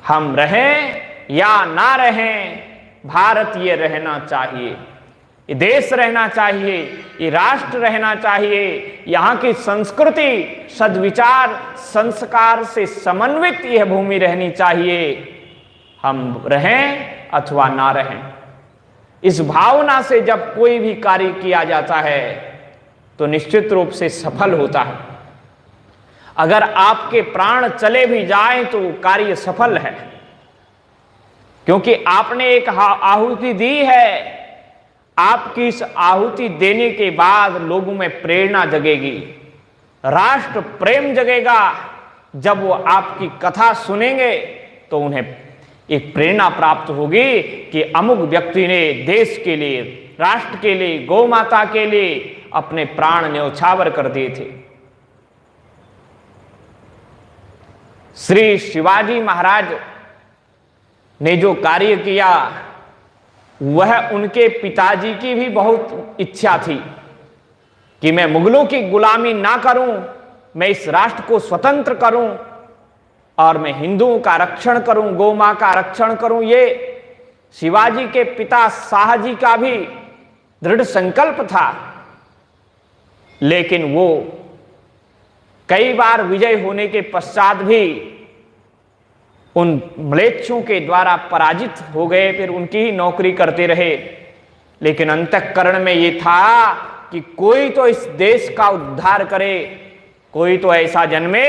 हम रहें या ना रहें, भारत ये रहना चाहिए, ये देश रहना चाहिए, ये राष्ट्र रहना चाहिए। यहाँ की संस्कृति, सद्विचार, संस्कार से समन्वित यह भूमि रहनी चाहिए। हम रहें अथवा ना रहें, इस भावना से जब कोई भी कार्य किया जाता है तो निश्चित रूप से सफल होता है। अगर आपके प्राण चले भी जाएं तो कार्य सफल है, क्योंकि आपने एक आहुति दी है। आपकी इस आहुति देने के बाद लोगों में प्रेरणा जगेगी, राष्ट्र प्रेम जगेगा। जब वो आपकी कथा सुनेंगे तो उन्हें एक प्रेरणा प्राप्त होगी कि अमुक व्यक्ति ने देश के लिए, राष्ट्र के लिए, गौ माता के लिए अपने प्राण न्यौछावर कर दिए थे। श्री शिवाजी महाराज ने जो कार्य किया वह उनके पिताजी की भी बहुत इच्छा थी कि मैं मुगलों की गुलामी ना करूं, मैं इस राष्ट्र को स्वतंत्र करूं और मैं हिंदुओं का रक्षण करूं, गौ मां का रक्षण करूं। ये शिवाजी के पिता शाहजी का भी दृढ़ संकल्प था, लेकिन वो कई बार विजय होने के पश्चात भी उन म्लेच्छों के द्वारा पराजित हो गए, फिर उनकी ही नौकरी करते रहे। लेकिन अंतःकरण में ये था कि कोई तो इस देश का उद्धार करे, कोई तो ऐसा जन्मे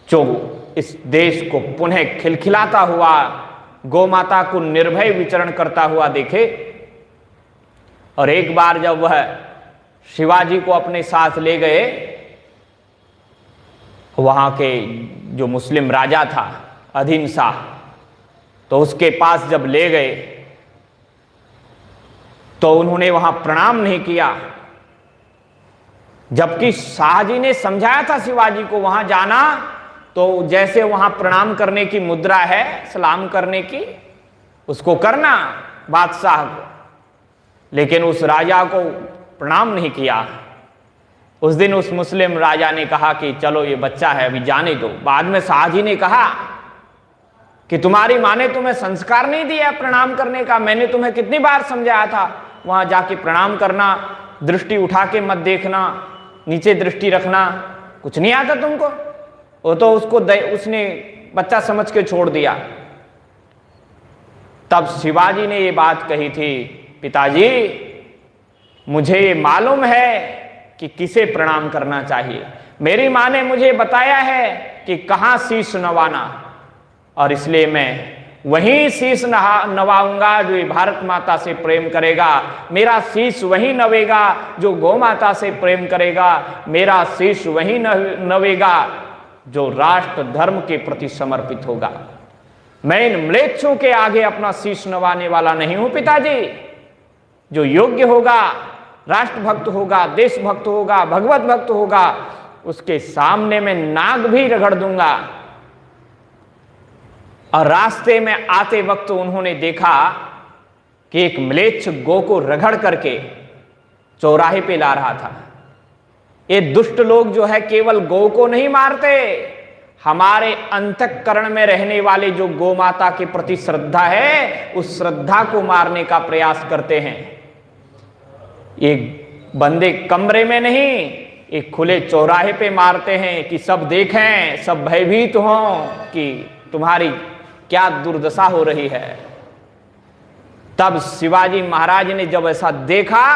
जो इस देश को पुनः खिलखिलाता हुआ, गौ माता को निर्भय विचरण करता हुआ देखे। और एक बार जब वह शिवाजी को अपने साथ ले गए, वहां के जो मुस्लिम राजा था अधीन शाह, तो उसके पास जब ले गए तो उन्होंने वहां प्रणाम नहीं किया, जबकि शाहजी ने समझाया था शिवाजी को वहां जाना तो जैसे वहां प्रणाम करने की मुद्रा है, सलाम करने की, उसको करना बादशाह को। लेकिन उस राजा को प्रणाम नहीं किया। उस दिन उस मुस्लिम राजा ने कहा कि चलो ये बच्चा है, अभी जाने दो। बाद में शाहजी ने कहा कि तुम्हारी माँ ने तुम्हें संस्कार नहीं दिया प्रणाम करने का, मैंने तुम्हें कितनी बार समझाया था वहां जाके प्रणाम करना, दृष्टि उठा के मत देखना, नीचे दृष्टि रखना, कुछ नहीं आता तुमको। वो तो उसने बच्चा समझ के छोड़ दिया। तब शिवाजी ने ये बात कही थी, पिताजी मुझे ये मालूम है कि किसे प्रणाम करना चाहिए, मेरी माँ ने मुझे बताया है कि कहाँ शीश नवाना, और इसलिए मैं वहीं शीश नवाऊंगा जो भारत माता से प्रेम करेगा। मेरा शीश वहीं नवेगा जो गौ माता से प्रेम करेगा। मेरा शीश वहीं नवेगा जो राष्ट्र धर्म के प्रति समर्पित होगा। मैं इन म्लेच्छों के आगे अपना शीश नवाने वाला नहीं हूं पिताजी। जो योग्य होगा, राष्ट्रभक्त होगा, देशभक्त होगा, भगवत भक्त होगा, उसके सामने मैं नाग भी रगड़ दूंगा। और रास्ते में आते वक्त उन्होंने देखा कि एक म्लेच्छ गौ को रगड़ करके चौराहे पे ला रहा था। ये दुष्ट लोग जो है केवल गौ को नहीं मारते, हमारे अंतःकरण में रहने वाले जो गौ माता के प्रति श्रद्धा है, उस श्रद्धा को मारने का प्रयास करते हैं। एक बंदे कमरे में नहीं, एक खुले चौराहे पे मारते हैं कि सब देखें, सब भयभीत हों कि तुम्हारी क्या दुर्दशा हो रही है। तब शिवाजी महाराज ने जब ऐसा देखा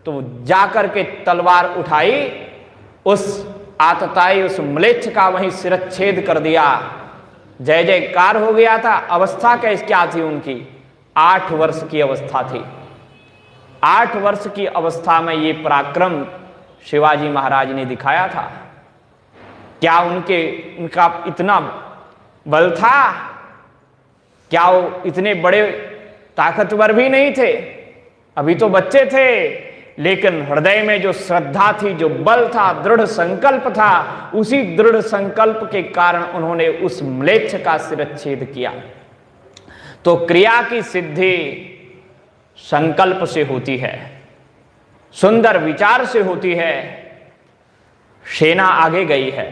तो जाकर के तलवार उठाई, उस आतताई उस म्लेच्छ का वहीं शिरच्छेद कर दिया। जय जयकार हो गया था। अवस्था क्या थी उनकी? 8 वर्ष की अवस्था थी। 8 वर्ष की अवस्था में ये पराक्रम शिवाजी महाराज ने दिखाया था। क्या उनका इतना बल था? क्या वो इतने बड़े ताकतवर भी नहीं थे? अभी तो बच्चे थे, लेकिन हृदय में जो श्रद्धा थी, जो बल था, दृढ़ संकल्प था, उसी दृढ़ संकल्प के कारण उन्होंने उस म्लेच्छ का शिरच्छेद किया। तो क्रिया की सिद्धि संकल्प से होती है, सुंदर विचार से होती है। सेना आगे गई है,